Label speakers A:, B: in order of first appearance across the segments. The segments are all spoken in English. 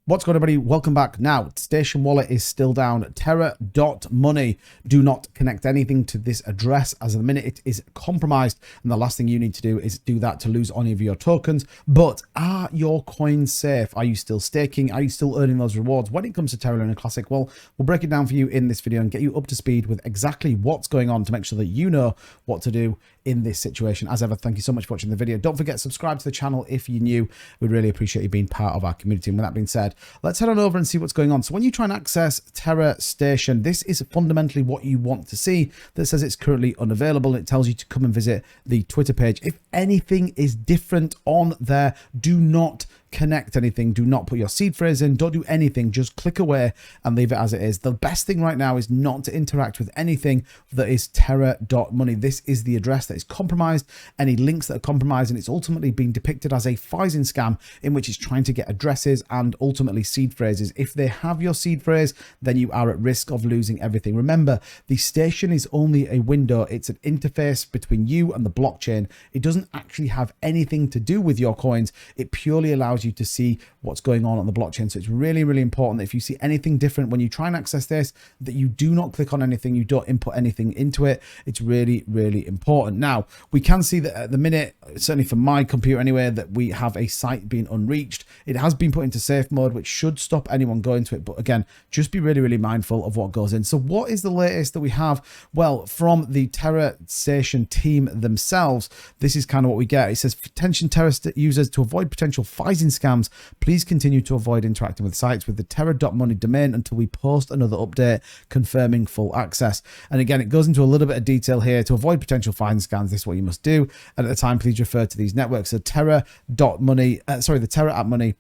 A: What's going on, everybody? Welcome back. Now, Station Wallet is still down. Terra.money. Do not connect anything to this address, as at the minute it is compromised. And the last thing you need to do is do that to lose any of your tokens. But are your coins safe? Are you still staking? Are you still earning those rewards when it comes to Terraluna Classic? Well, we'll break it down for you in this video and get you up to speed with exactly what's going on to make sure that you know what to do in this situation. As ever, thank you so much for watching the video. Don't forget, subscribe to the channel if you're new. We'd really appreciate you being part of our community. And with that being said, let's head on over and see what's going on. So when you try and access Terra Station, this is fundamentally what you want to see that says it's currently unavailable. It tells you to come and visit the Twitter page. If anything is different on there, do not connect anything. Do not put your seed phrase in. Don't do anything. Just click away and leave it as it is. The best thing right now is not to interact with anything that is terra.money. This is the address that is compromised. Any links that are compromised, and it's ultimately being depicted as a phishing scam in which it's trying to get addresses and ultimately seed phrases. If they have your seed phrase, then you are at risk of losing everything. Remember, the station is only a window. It's an interface between you and the blockchain. It doesn't actually have anything to do with your coins. It purely allows you to see what's going on the blockchain. So it's really, really important that if you see anything different when you try and access this, that you do not click on anything, you don't input anything into it. It's really, really important. Now, we can see that at the minute, certainly for my computer anyway, that we have a site being unreached. It has been put into safe mode, which should stop anyone going to it. But again, just be really, really mindful of what goes in. So what is the latest that we have? Well, from the Terra Station team themselves, this is kind of what we get. It says, attention Terra users, to avoid potential phishing scams, please continue to avoid interacting with sites with the terra.money domain until we post another update confirming full access. And again, it goes into a little bit of detail here. To avoid potential phishing scams, this is what you must do. And at the time, please refer to these networks. So terra.money, the Terra@money,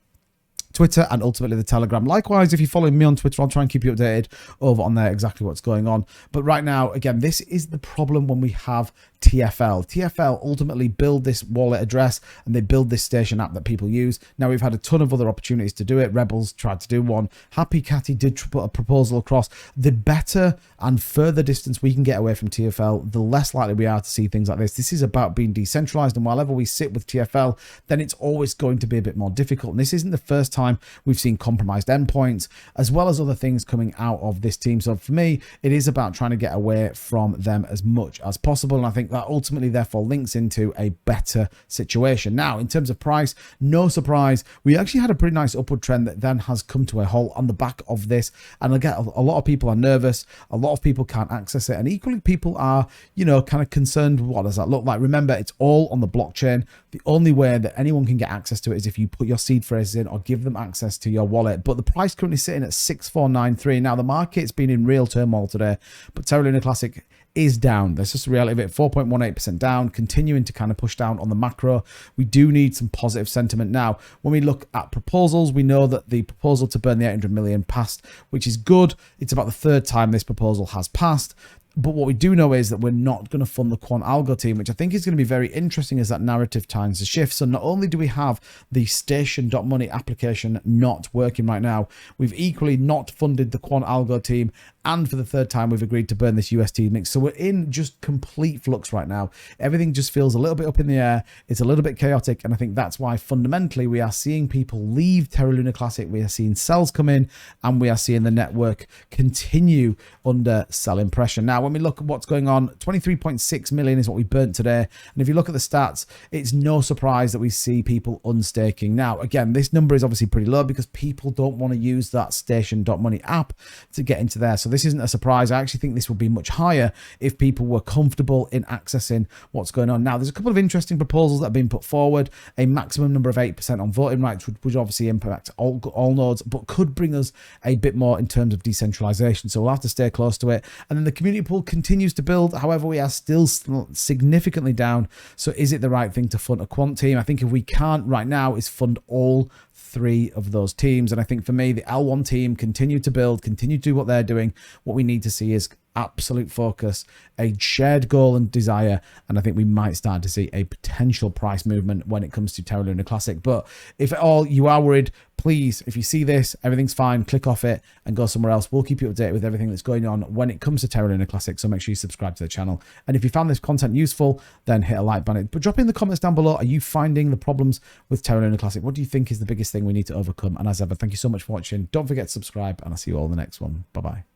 A: Twitter, and ultimately the Telegram. Likewise, if you're following me on Twitter, I'll try and keep you updated over on there exactly what's going on. But right now, again, this is the problem when we have TFL. TFL ultimately build this wallet address and they build this station app that people use. Now, we've had a ton of other opportunities to do it. Rebels tried to do one. Happy Catty did put a proposal across. The better and further distance we can get away from TFL, the less likely we are to see things like this. This is about being decentralized, and wherever we sit with TFL, then it's always going to be a bit more difficult. And this isn't the first time we've seen compromised endpoints, as well as other things coming out of this team. So for me, it is about trying to get away from them as much as possible. And I think that ultimately therefore links into a better situation. Now, in terms of price, no surprise, we actually had a pretty nice upward trend that then has come to a halt on the back of this. And again, a lot of people are nervous. A lot of people can't access it. And equally, people are, kind of concerned. What does that look like? Remember, it's all on the blockchain. The only way that anyone can get access to it is if you put your seed phrases in or give them access to your wallet. But the price currently sitting at 6,493. Now, the market's been in real turmoil today, but Terraluna Classic is down. That's just the reality of it. 4.18% down, continuing to kind of push down on the macro. We do need some positive sentiment. Now, when we look at proposals, we know that the proposal to burn the 800 million passed, which is good. It's about the third time this proposal has passed. But what we do know is that we're not going to fund the quant algo team, which I think is going to be very interesting as that narrative times the shift. So not only do we have the station.money application not working right now, we've equally not funded the quant algo team. And for the third time, we've agreed to burn this UST mix. So we're in just complete flux right now. Everything just feels a little bit up in the air. It's a little bit chaotic. And I think that's why fundamentally we are seeing people leave Terraluna Classic. We are seeing sells come in, and we are seeing the network continue under selling pressure. Now, when we look at what's going on, 23.6 million is what we burnt today. And if you look at the stats, it's no surprise that we see people unstaking. Now, again, this number is obviously pretty low because people don't want to use that station.money app to get into there. So this isn't a surprise. I actually think this would be much higher if people were comfortable in accessing what's going on. Now, there's a couple of interesting proposals that have been put forward. A maximum number of 8% on voting rights would obviously impact all nodes, but could bring us a bit more in terms of decentralization. So we'll have to stay close to it. And then the community pool continues to build. However, we are still significantly down. So is it the right thing to fund a quant team? I think if we can't right now is fund all three of those teams. And I think for me, the L1 team continue to build, continue to do what they're doing. What we need to see is absolute focus, a shared goal and desire, and I think we might start to see a potential price movement when it comes to Terra Luna Classic. But if at all you are worried, please, if you see this, everything's fine, click off it and go somewhere else. We'll keep you updated with everything that's going on when it comes to Terra Luna Classic, so make sure you subscribe to the channel. And if you found this content useful, then hit a like button. But drop in the comments down below, are you finding the problems with Terra Luna Classic? What do you think is the biggest thing we need to overcome? And as ever, thank you so much for watching. Don't forget to subscribe, and I'll see you all in the next one. Bye-bye.